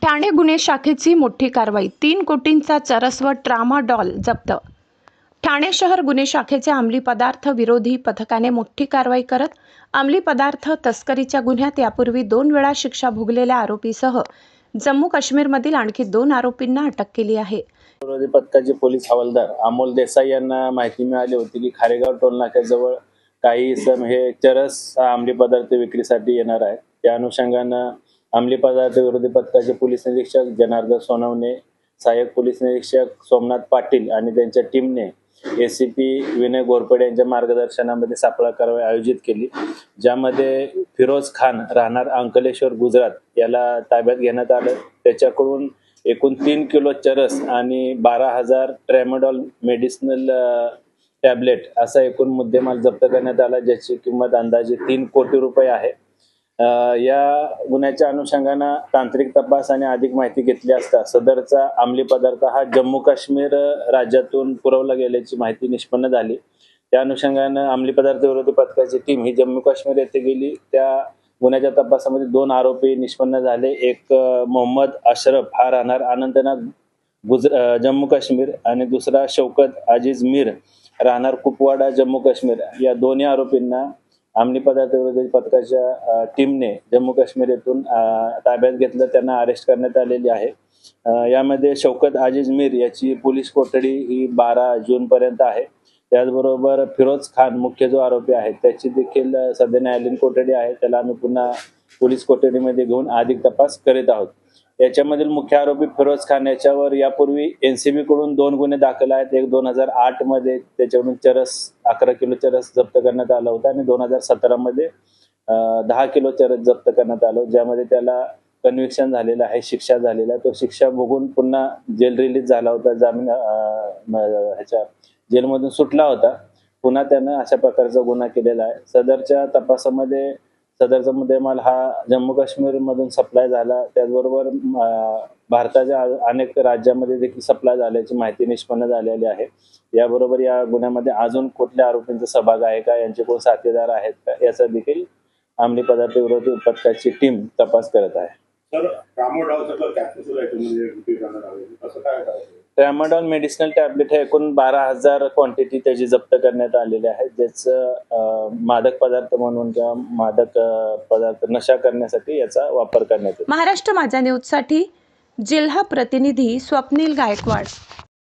ठाणे गुन्हे शाखेची मोठी कारवाई, 3 कोटींचा चरस व ट्रामाडॉल जप्त। ठाणे शहर गुन्हे शाखेच्या अंमली पदार्थ विरोधी पथकाने मोठी कारवाई करत अंमली पदार्थ तस्करीच्या गुन्ह्यात यापूर्वी 2 वेळा शिक्षा भोगलेल्या आरोपीसह जम्मू काश्मीरमधील आणखी 2 आरोपींना अटक केली आहे। विरोधी पथकाचे पोलीस हवालदार अमोल देसाई यांना माहिती मिळाली होती की खारेगाव टोलनाक्याजवळ काही इसम हे चरस हा अंमली पदार्थ विक्रीसाठी येणार आहे। त्या अनुषंगानं अंमली पदार्थ विरोधी पथकाचे पोलीस निरीक्षक जनार्दन सोनवणे, सहाय्यक पोलीस निरीक्षक सोमनाथ पाटील आणि त्यांच्या टीमने एसीपी विनय घोरपडे यांच्या मार्गदर्शनामध्ये सापळा कारवाई आयोजित केली, ज्यामध्ये फिरोज खान राहणार अंकलेश्वर गुजरात याला ताब्यात घेण्यात आलं। त्याच्याकडून एकूण 3 किलो चरस आणि 12,000 ट्रॅमाडॉल मेडिसिनल टॅबलेट असा एकूण मुद्देमाल जप्त करण्यात आला, ज्याची किंमत अंदाजे 3 कोटी रुपये आहे। या गुन्ह्याच्या अनुषंगानं तांत्रिक तपास आणि अधिक माहिती घेतली असता सदरचा अंमली पदार्थ हा जम्मू काश्मीर राज्यातून पुरवला गेल्याची माहिती निष्पन्न झाली। त्या अनुषंगानं अंमली पदार्थ विरोधी पथकाची टीम ही जम्मू काश्मीर येथे गेली। त्या गुन्ह्याच्या तपासामध्ये 2 आरोपी निष्पन्न झाले। एक मोहम्मद अशरफ हा राहणार अनंतनाग जम्मू काश्मीर आणि दुसरा शौकत अजीज मीर राहणार कुपवाडा जम्मू काश्मीर या दोन्ही आरोपींना अंमली पदार्थ विरोधी पथकाच्या टीमने जम्मू काश्मीर येथून ताब्यात घेतलं, त्यांना अरेस्ट करण्यात आलेली आहे। यामध्ये शौकत अजीज मीर याची पोलीस कोठडी ही 12 जून पर्यंत आहे। त्याचबरोबर फिरोज खान मुख्य जो आरोपी आहे त्याची देखील सध्या न्यायालयीन कोठडी आहे, त्याला आम्ही पुन्हा पोलीस कोठडीमध्ये घेऊन अधिक तपास करीत आहोत। याच्यामधील मुख्य आरोपी फिरोज खान याच्यावर यापूर्वी एनसीबी कडून 2 गुन्हे दाखल आहेत। एक 2008 मध्ये त्याच्याकडून चरस 11 किलो चरस जप्त करण्यात आला होता आणि 2017 मध्ये 10 किलो चरस जप्त करण्यात आलं, ज्यामध्ये त्याला कन्व्हिक्शन झालेलं आहे, शिक्षा झालेला आहे। तो शिक्षा भोगून पुन्हा जेल रिलीज झाला होता, जामीन जेलमधून सुटला होता। पुन्हा त्यानं अशा प्रकारचा गुन्हा केलेला आहे। सदरच्या तपासामध्ये सदरचा मुद्देमाल हा जम्मू काश्मीर मधून सप्लाय झाला, त्याचबरोबर भारताच्या अनेक राज्यांमध्ये देखील सप्लाय झाल्याची माहिती निष्पन्न झालेली आहे। याबरोबर या गुन्ह्यामध्ये अजून कुठल्या आरोपींचा सहभाग आहे का, यांचे कोण साथीदार आहेत का, याचा देखील अंमली पदार्थ विरोधी पथकाची टीम तपास करत आहे। ट्रॅमाडॉल मेडिसिनल टॅबलेट हे एकूण 12,000 क्वांटिटी त्याची जप्त करण्यात आलेली आहे, ज्याचं मादक पदार्थ म्हणून किंवा मादक पदार्थ नशा करण्यासाठी याचा वापर करण्यात येतो। महाराष्ट्र माझा न्यूज साठी जिल्हा प्रतिनिधी स्वप्नील गायकवाड।